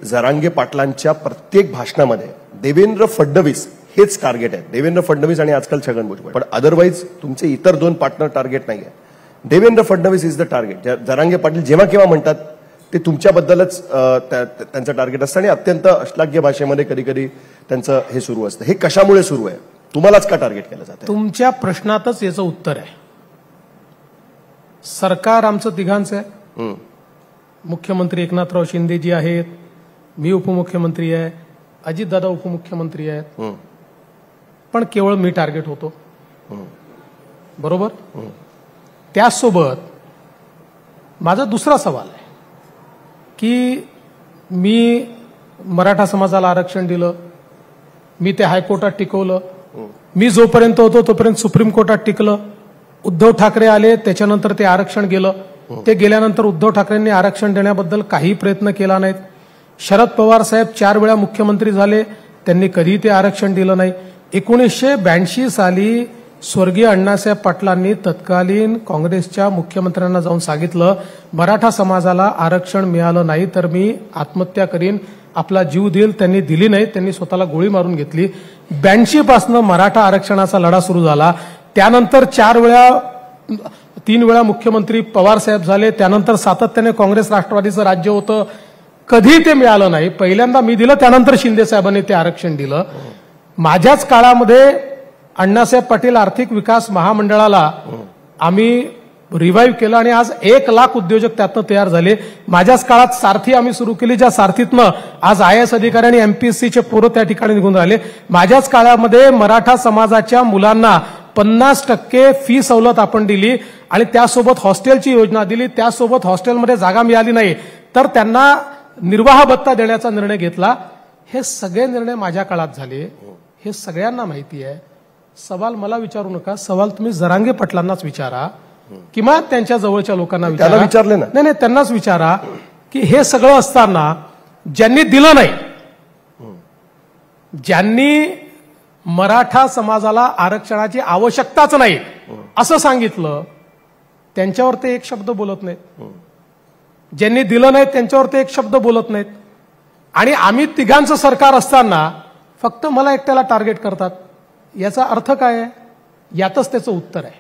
जरांगे पाटलांच्या प्रत्येक भाषणामध्ये देवेंद्र फडणवीस हेच टार्गेट आहे. देवेंद्र फडणवीस आणि आजकाल छगन भुजबळ, पण अदरवाईज तुमचे इतर दोन पार्टनर टार्गेट नाही आहे. Devendra Fadnavis is the target. Jarange Patil जेव्हा केव्हा म्हणतात ते तुमच्याबद्दलच त्यांचं टार्गेट असतं आणि अत्यंत अश्लाघ्य भाषेमध्ये कधी कधी त्यांचं हे सुरू असतं. हे कशामुळे सुरू आहे? तुम्हालाच का टार्गेट केलं जातं? तुमच्या प्रश्नातच याचं उत्तर आहे. सरकार आमचं तिघांचं आहे. मुख्यमंत्री एकनाथराव शिंदे जी आहेत, मी उपमुख्यमंत्री आहे, अजितदादा उपमुख्यमंत्री आहेत, पण केवळ मी टार्गेट होतो. बरोबर. त्यासोबत माझा दुसरा सवाल आहे की मी मराठा समाजाला आरक्षण दिलं, मी ते हायकोर्टात टिकवलं, मी जोपर्यंत होतो तोपर्यंत सुप्रीम कोर्टात टिकलं. उद्धव ठाकरे आले, त्याच्यानंतर ते आरक्षण गेलं. ते गेल्यानंतर उद्धव ठाकरेंनी आरक्षण देण्याबद्दल काही प्रयत्न केला नाहीत. शरद पवार साहेब 4 वेळा मुख्यमंत्री झाले, त्यांनी कधी ते आरक्षण दिलं नाही. 1982 साली स्वर्गीय अण्णासाहेब पाटलांनी तत्कालीन काँग्रेसच्या मुख्यमंत्र्यांना जाऊन सांगितलं, मराठा समाजाला आरक्षण मिळालं नाही तर मी आत्महत्या करीन, आपला जीव देईल. त्यांनी दिली नाही, त्यांनी स्वतःला गोळी मारून घेतली. 82 पासून मराठा आरक्षणाचा लढा सुरू झाला. त्यानंतर 3 वेळा मुख्यमंत्री पवार साहेब झाले. त्यानंतर सातत्याने काँग्रेस राष्ट्रवादीचं राज्य होतं, कधी ते मिळालं नाही. पहिल्यांदा मी दिलं, त्यानंतर शिंदे साहेबांनी ते आरक्षण दिलं. माझ्याच काळामध्ये अण्णासाहेब पाटील आर्थिक विकास महामंडळाला आम्ही रिवाईव्ह केलं आणि आज 1 लाख उद्योजक त्यातनं तयार झाले. माझ्याच काळात सारथी आम्ही सुरू केली, ज्या सारथीतनं आज IAS अधिकारी आणि MPSCचे पोरं त्या ठिकाणी निघून राहिले. माझ्याच काळामध्ये मराठा समाजाच्या मुलांना 50% फी सवलत आपण दिली आणि त्यासोबत हॉस्टेलची योजना दिली. त्यासोबत हॉस्टेलमध्ये जागा मिळाली नाही तर त्यांना निर्वाह भत्ता देण्याचा निर्णय घेतला. हे सगळे निर्णय माझ्या काळात झाले, हे सगळ्यांना माहिती आहे. सवाल मला विचारू नका, सवाल तुम्ही जरांगे पाटलांनाच विचारा किंवा त्यांच्या जवळच्या लोकांना विचारा. विचारले ना? नाही, त्यांनाच विचारा की हे सगळं असताना ज्यांनी दिलं नाही, ज्यांनी मराठा समाजाला आरक्षणाची आवश्यकताच नाही असं सांगितलं, त्यांच्यावर ते एक शब्द बोलत नाहीत. ज्यांनी दिलं नाही त्यांच्यावर ते एक शब्द बोलत नाहीत. आणि आम्ही तिघांचं सरकार असताना फक्त मला एकट्याला टार्गेट करतात. याचा अर्थ काय आहे? यातच त्याचं उत्तर आहे.